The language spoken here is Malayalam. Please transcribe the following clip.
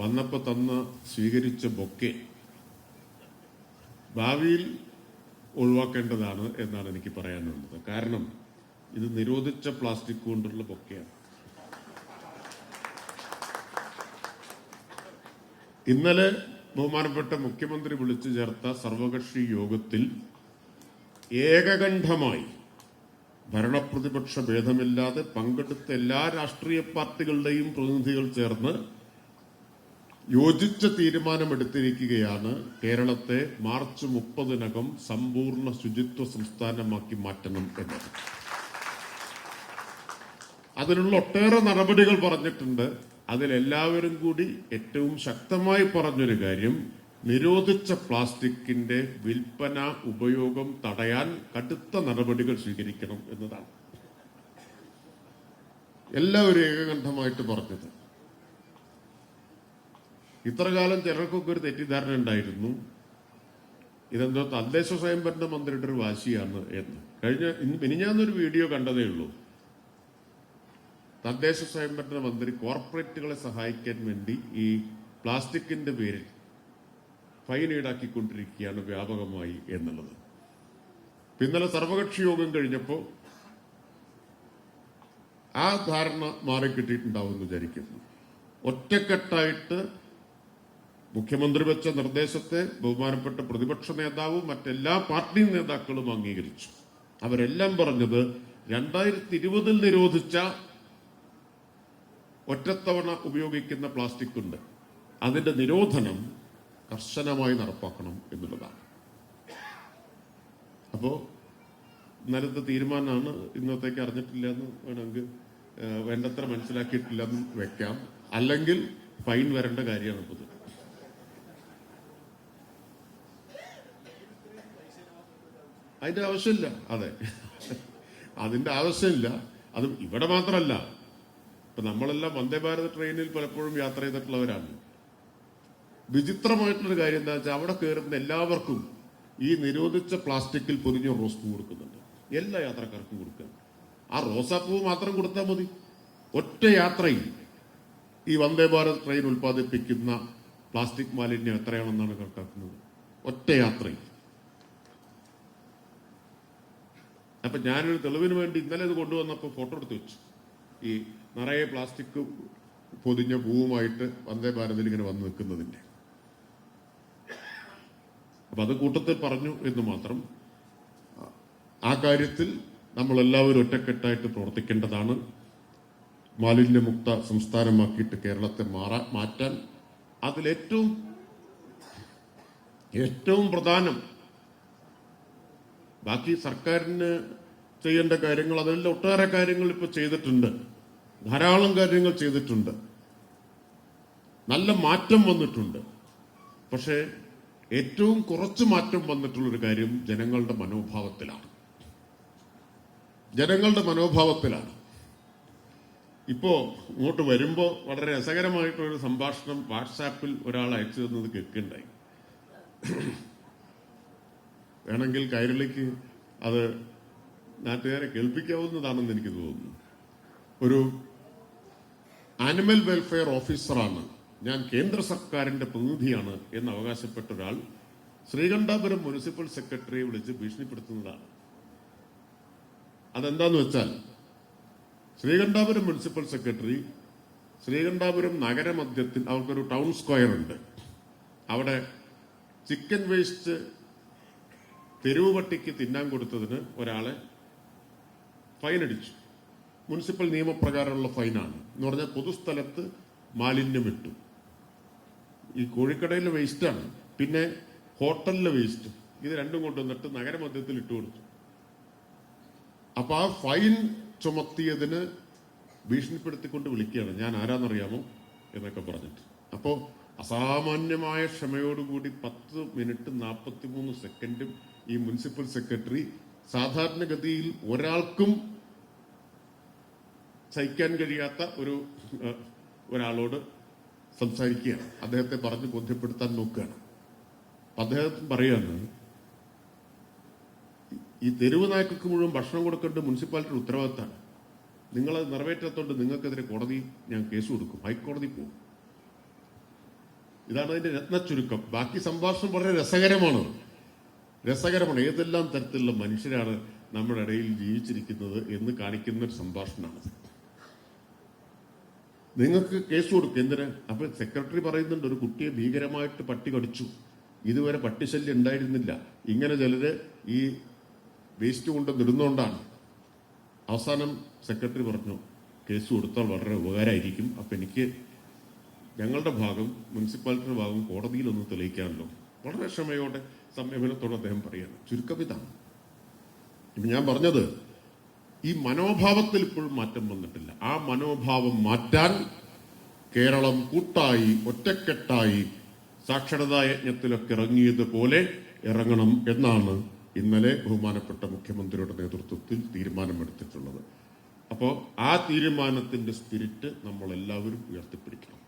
വന്നപ്പോൾ സ്വീകരിച്ച ബൊക്കെ ഭാവിയിൽ ഒഴിവാക്കേണ്ടതാണ് എന്നാണ് എനിക്ക് പറയാനുള്ളത്. കാരണം ഇത് നിരോധിച്ച പ്ലാസ്റ്റിക് കൊണ്ടുള്ള ബൊക്കെയാണ്. ഇന്നലെ ബഹുമാനപ്പെട്ട മുഖ്യമന്ത്രി വിളിച്ചു ചേർത്ത സർവകക്ഷി യോഗത്തിൽ ഏകകണ്ഠമായി ഭരണപ്രതിപക്ഷ ഭേദമില്ലാതെ പങ്കെടുത്ത എല്ലാ രാഷ്ട്രീയ പാർട്ടികളുടെയും പ്രതിനിധികൾ ചേർന്ന് യോജിച്ച തീരുമാനമെടുത്തിരിക്കുകയാണ്. കേരളത്തെ മാർച്ച് 30-നകം സമ്പൂർണ്ണ ശുചിത്വ സംസ്ഥാനമാക്കി മാറ്റണം എന്നത്. അതിനുള്ള ഒട്ടേറെ നടപടികൾ പറഞ്ഞിട്ടുണ്ട്. അതിലെല്ലാവരും കൂടി ഏറ്റവും ശക്തമായി പറഞ്ഞൊരു കാര്യം, നിരോധിച്ച പ്ലാസ്റ്റിക്കിന്റെ വിൽപ്പന ഉപയോഗം തടയാൻ കടുത്ത നടപടികൾ സ്വീകരിക്കണം എന്നതാണ് എല്ലാവരും ഏകകണ്ഠമായിട്ട് പറഞ്ഞത്. ഇത്രകാലം ചിലർക്കൊക്കെ ഒരു തെറ്റിദ്ധാരണ ഉണ്ടായിരുന്നു, ഇതെന്തോ തദ്ദേശ സ്വയംഭരണ മന്ത്രിയുടെ ഒരു വാശിയാണ് എന്ന്. മിനിഞ്ഞാന്നൊരു വീഡിയോ കണ്ടതേ ഉള്ളൂ. തദ്ദേശ സ്വയംഭരണ മന്ത്രി കോർപ്പറേറ്റുകളെ സഹായിക്കാൻ വേണ്ടി ഈ പ്ലാസ്റ്റിക്കിന്റെ പേരിൽ ഫൈൻ ഈടാക്കിക്കൊണ്ടിരിക്കുകയാണ് വ്യാപകമായി എന്നുള്ളത്. ഇന്നലെ സർവകക്ഷി യോഗം കഴിഞ്ഞപ്പോൾ ആ ധാരണ മാറിക്കിട്ടിയിട്ടുണ്ടാവും എന്ന് വിചാരിക്കുന്നു. ഒറ്റക്കെട്ടായിട്ട് മുഖ്യമന്ത്രി വെച്ച നിർദ്ദേശത്തെ ബഹുമാനപ്പെട്ട പ്രതിപക്ഷ നേതാവും മറ്റെല്ലാ പാർട്ടി നേതാക്കളും അംഗീകരിച്ചു. അവരെല്ലാം പറഞ്ഞത് 2020 നിരോധിച്ച ഒറ്റത്തവണ ഉപയോഗിക്കുന്ന പ്ലാസ്റ്റിക് ഉണ്ട്, അതിന്റെ നിരോധനം കർശനമായി നടപ്പാക്കണം എന്നുള്ളതാണ്. അപ്പോ ഇന്നലത്തെ തീരുമാനമാണ്. ഇന്നത്തേക്ക് അറിഞ്ഞിട്ടില്ല എന്ന് വേണമെങ്കിൽ വേണ്ടത്ര മനസ്സിലാക്കിയിട്ടില്ലെന്ന് വെക്കാം. അല്ലെങ്കിൽ ഫൈൻ വരേണ്ട കാര്യമാണ് ഇപ്പോൾ. അതിന്റെ ആവശ്യമില്ല. അതെ, അതിന്റെ ആവശ്യമില്ല. അത് ഇവിടെ മാത്രമല്ല, ഇപ്പൊ നമ്മളെല്ലാം വന്ദേ ഭാരത് ട്രെയിനിൽ പലപ്പോഴും യാത്ര ചെയ്തിട്ടുള്ളവരാണ്. വിചിത്രമായിട്ടുള്ളൊരു കാര്യം എന്താ വെച്ചാൽ, അവിടെ കയറുന്ന എല്ലാവർക്കും ഈ നിരോധിച്ച പ്ലാസ്റ്റിക്കിൽ പൊതിഞ്ഞ റോസ് പൂ കൊടുക്കുന്നുണ്ട്. എല്ലാ യാത്രക്കാർക്കും കൊടുക്കുക. ആ റോസാപ്പൂ മാത്രം കൊടുത്താൽ മതി. ഒറ്റ യാത്രയിൽ ഈ വന്ദേ ഭാരത് ട്രെയിൻ ഉൽപ്പാദിപ്പിക്കുന്ന പ്ലാസ്റ്റിക് മാലിന്യം എത്രയാണെന്നാണ് കണക്കാക്കുന്നത്, ഒറ്റ യാത്രയിൽ. അപ്പൊ ഞാനൊരു തെളിവിന് വേണ്ടി ഇന്നലെ ഇത് കൊണ്ടുവന്നപ്പോൾ ഫോട്ടോ എടുത്ത് വെച്ചു. ഈ നിറയെ പ്ലാസ്റ്റിക് പൊതിഞ്ഞ പൂവുമായിട്ട് വന്ദേ ഭാരതിൽ ഇങ്ങനെ വന്ന് നിൽക്കുന്നതിന്റെ. അപ്പൊ അത് കൂട്ടത്തിൽ പറഞ്ഞു എന്ന് മാത്രം. ആ കാര്യത്തിൽ നമ്മളെല്ലാവരും ഒറ്റക്കെട്ടായിട്ട് പ്രവർത്തിക്കേണ്ടതാണ്. മാലിന്യമുക്ത സംസ്ഥാനമാക്കിയിട്ട് കേരളത്തെ മാറ്റാൻ അതിലേറ്റവും പ്രധാനം, ബാക്കി സർക്കാരിന് ചെയ്യേണ്ട കാര്യങ്ങൾ, അതെല്ലാം ഒട്ടേറെ കാര്യങ്ങൾ ഇപ്പൊ ചെയ്തിട്ടുണ്ട്, ധാരാളം കാര്യങ്ങൾ ചെയ്തിട്ടുണ്ട്, നല്ല മാറ്റം വന്നിട്ടുണ്ട്. പക്ഷേ ഏറ്റവും കുറച്ച് മാറ്റം വന്നിട്ടുള്ളൊരു കാര്യം ജനങ്ങളുടെ മനോഭാവത്തിലാണ്. ഇപ്പോ ഇങ്ങോട്ട് വരുമ്പോ വളരെ രസകരമായിട്ടൊരു സംഭാഷണം വാട്സാപ്പിൽ ഒരാൾ അയച്ചു തന്നത് കേൾക്കുന്നുണ്ടായി. വേണമെങ്കിൽ കൈരളിക്ക് അത് നാട്ടുകാരെ കേൾപ്പിക്കാവുന്നതാണെന്ന് എനിക്ക് തോന്നുന്നു. ഒരു ആനിമൽ വെൽഫെയർ ഓഫീസറാണ് ഞാൻ, കേന്ദ്ര സർക്കാരിന്റെ പ്രതിനിധിയാണ് എന്ന് അവകാശപ്പെട്ട ഒരാൾ ശ്രീകണ്ഠാപുരം മുനിസിപ്പൽ സെക്രട്ടറിയെ വിളിച്ച് ഭീഷണിപ്പെടുത്തുന്നതാണ്. അതെന്താന്ന് വെച്ചാൽ, ശ്രീകണ്ഠാപുരം മുനിസിപ്പൽ സെക്രട്ടറി ശ്രീകണ്ഠാപുരം നഗരമധ്യത്തിൽ അവർക്കൊരു ടൗൺ സ്ക്വയർ ഉണ്ട്. അവിടെ ചിക്കൻ വേസ്റ്റ് തെരുവ് പട്ടിക്ക് തിന്നാൻ കൊടുത്തതിന് ഒരാളെ ഫൈൻ അടിച്ചു. മുനിസിപ്പൽ നിയമപ്രകാരമുള്ള ഫൈനാണ്. എന്ന് പറഞ്ഞാൽ പൊതുസ്ഥലത്ത് മാലിന്യം ഇട്ടു. ഈ കോഴിക്കടയിലെ വേസ്റ്റാണ്, പിന്നെ ഹോട്ടലിലെ വേസ്റ്റ്, ഇത് രണ്ടും കൊണ്ടുവന്നിട്ട് നഗരമധ്യത്തിൽ ഇട്ടു കൊടുത്തു. അപ്പൊ ആ ഫൈൻ ചുമത്തിയതിന് ഭീഷണിപ്പെടുത്തിക്കൊണ്ട് വിളിക്കുകയാണ്, ഞാൻ ആരാന്നറിയാമോ എന്നൊക്കെ പറഞ്ഞിട്ട്. അപ്പോ അസാമാന്യമായ ക്ഷമയോടുകൂടി 10 മിനിറ്റ് 43 സെക്കൻഡും ഈ മുനിസിപ്പൽ സെക്രട്ടറി സാധാരണഗതിയിൽ ഒരാൾക്കും സഹിക്കാൻ കഴിയാത്ത ഒരാളോട് സംസാരിക്കുകയാണ്. അദ്ദേഹത്തെ പറഞ്ഞ് ബോധ്യപ്പെടുത്താൻ നോക്കുകയാണ്. അദ്ദേഹം പറയാണ്, ഈ തെരുവ് നായ്ക്കൾക്ക് മുഴുവൻ ഭക്ഷണം കൊടുക്കേണ്ട മുനിസിപ്പാലിറ്റിയുടെ ഉത്തരവാദിത്തമാണ്. നിങ്ങളത് നിറവേറ്റാത്തോണ്ട് നിങ്ങൾക്കെതിരെ ഞാൻ കേസ് കൊടുക്കും, ഹൈക്കോടതി പോകും. ഇതാണ് അതിന്റെ രത്ന ചുരുക്കം. ബാക്കി സംഭാഷണം വളരെ രസകരമാണ്. ഏതെല്ലാം തരത്തിലുള്ള മനുഷ്യരാണ് നമ്മുടെ ഇടയിൽ ജീവിച്ചിരിക്കുന്നത് എന്ന് കാണിക്കുന്ന ഒരു സംഭാഷണമാണ്. നിങ്ങൾക്ക് കേസ് കൊടുക്കും എന്തിനാ? അപ്പൊ സെക്രട്ടറി പറയുന്നുണ്ട് ഒരു കുട്ടിയെ ഭീകരമായിട്ട് പട്ടി കടിച്ചു, ഇതുവരെ പട്ടിശല്യം ഉണ്ടായിരുന്നില്ല, ഇങ്ങനെ ചിലര് ഈ വേസ്റ്റ് കൊണ്ട് നിടുന്നോണ്ടാണ്. അവസാനം സെക്രട്ടറി പറഞ്ഞു കേസ് കൊടുത്താൽ വളരെ ഉപകാരമായിരിക്കും. അപ്പൊ എനിക്ക് ഞങ്ങളുടെ ഭാഗം, മുനിസിപ്പാലിറ്റിയുടെ ഭാഗം കോടതിയിലൊന്ന് തെളിയിക്കാമല്ലോ. വളരെ ക്ഷമയോടെ സംയമനത്തോടെ അദ്ദേഹം പറയാണ്. ചുരുക്കം ഇതാണ്. ഇപ്പൊ ഞാൻ പറഞ്ഞത് ഈ മനോഭാവത്തിൽ ഇപ്പോഴും മാറ്റം വന്നിട്ടില്ല. ആ മനോഭാവം മാറ്റാൻ കേരളം കൂട്ടായി ഒറ്റക്കെട്ടായി സാക്ഷരതാ യജ്ഞത്തിലൊക്കെ ഇറങ്ങിയതുപോലെ ഇറങ്ങണം എന്നാണ് ഇന്നലെ ബഹുമാനപ്പെട്ട മുഖ്യമന്ത്രിയുടെ നേതൃത്വത്തിൽ തീരുമാനമെടുത്തിട്ടുള്ളത്. അപ്പോൾ ആ തീരുമാനത്തിന്റെ സ്പിരിറ്റ് നമ്മൾ എല്ലാവരും ഉയർത്തിപ്പിടിക്കണം.